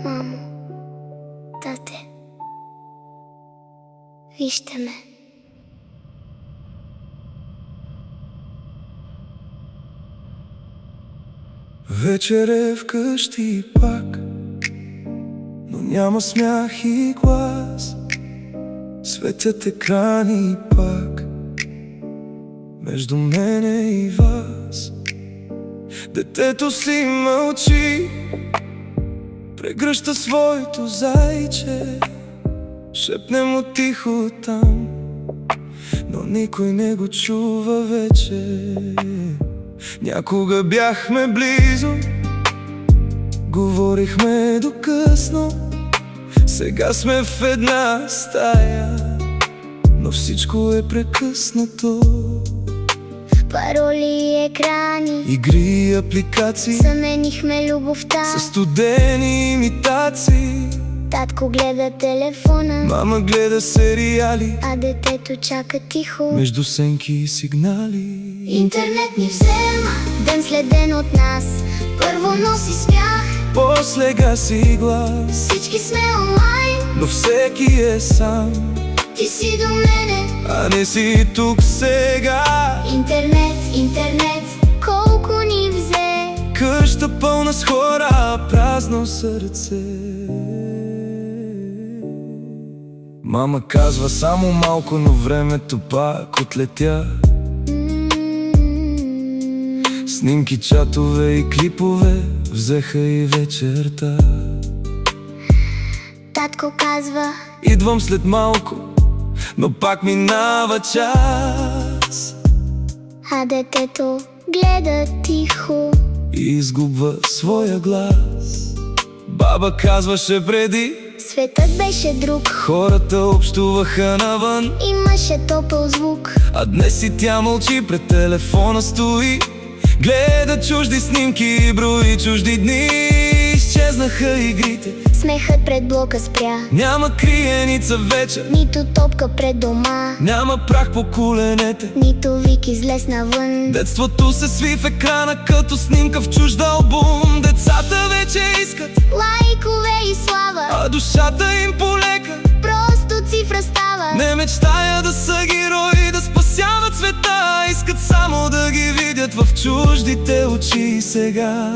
Мамо, тате, вижте ме. Вечер е вкъщи пак, но няма смях и глас. Светят екрани пак между мене и вас. Детето си мълчи, прегръща своето зайче, шепне му тихо там, но никой не го чува вече. Някога бяхме близо, говорихме до късно. Сега сме в една стая, но всичко е прекъснато. Пароли и екрани, игри и апликации, заменихме любовта със студени имитации. Татко гледа телефона, Мама гледа сериали, а детето чака тихо между сенки и сигнали. Интернет ни взема, ден след ден от нас. Първо носи смях, после гаси глас, всички сме онлайн, но всеки е сам. ти си до мене, а не си тук сега. Интернет, интернет, колко ни взе. Къща пълна с хора, празно сърце. Мама казва само малко, но времето пак отлетя. Снимки, чатове и клипове взеха и вечерта. Татко казва: идвам след малко, но пак минава час. а детето гледа тихо И изгубва своя глас. Баба казваше преди: светът беше друг, хората общуваха навън. имаше топъл звук. А днес и тя мълчи, пред телефона стои, гледа чужди снимки, брои чужди дни. Изчезнаха игрите, Смехът пред блока спря, няма криеница вечер, нито топка пред дома, няма прах по коленете, нито вик излез навън. детството се сви в екрана като снимка в чужд албум. Децата вече искат Лайкове и слава, а душата им полека просто цифра става. не мечтая да са герои, да спасяват света. Искат само да ги видят в чуждите очи сега.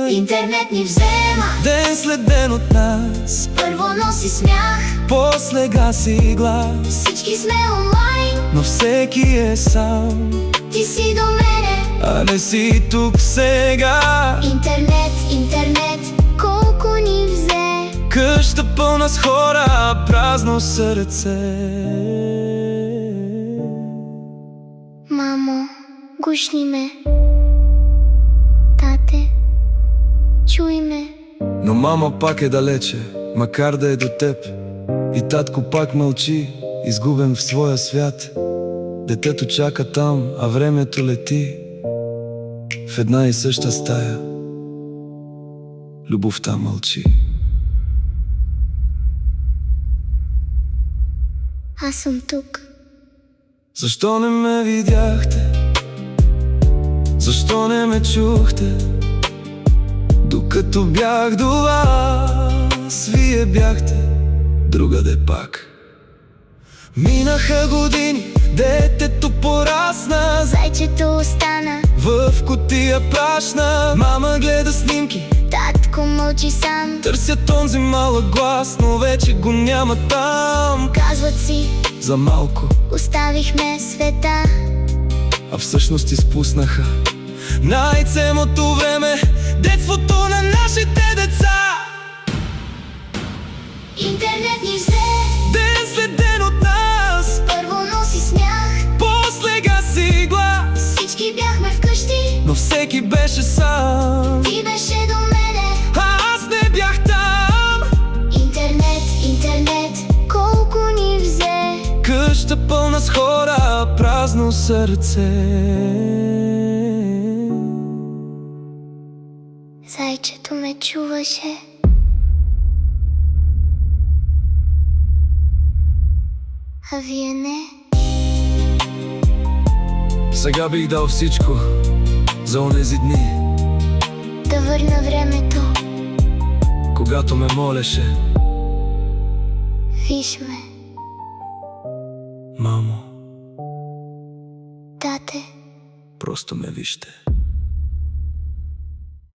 Интернет ни взема, Ден след ден от нас, първо носи смях, после гаси глас, всички сме онлайн, но всеки е сам, ти си до мене. а не си тук сега. Интернет, интернет, колко ни взе. Къща пълна с хора, празно сърце. Мамо, гушни ме. Тате, чуй ме. Но мама пак е далече, макар да е до теб. И татко пак мълчи, изгубен в своя свят. Детето чака там, а времето лети. В една и съща стая любовта мълчи. Аз съм тук. Защо не ме видяхте? Защо не ме чухте? Докато бях до вас, вие бяхте другаде пак. Минаха години, детето порасна, Зайчето остана, в кутия прашна. Мама гледа снимки, татко мълчи сам. търсят онзи малък глас, но вече го няма там. Казват си, За малко, оставихме света. а всъщност изпуснаха най-ценното време, детството на нашите деца. Интернет ни взе, Ден след ден от нас, първо носи смях, после гаси глас, всички бяхме вкъщи, но всеки беше сам, ти беше до мене. а аз не бях там. Интернет, интернет, колко ни взе. Къща пълна с хора, празно сърце. Зайчето ме чуваше, а вие не. Сега бих дал всичко за онези дни, Да върна времето, когато ме молеше: виж ме, мамо, тате. просто ме вижте.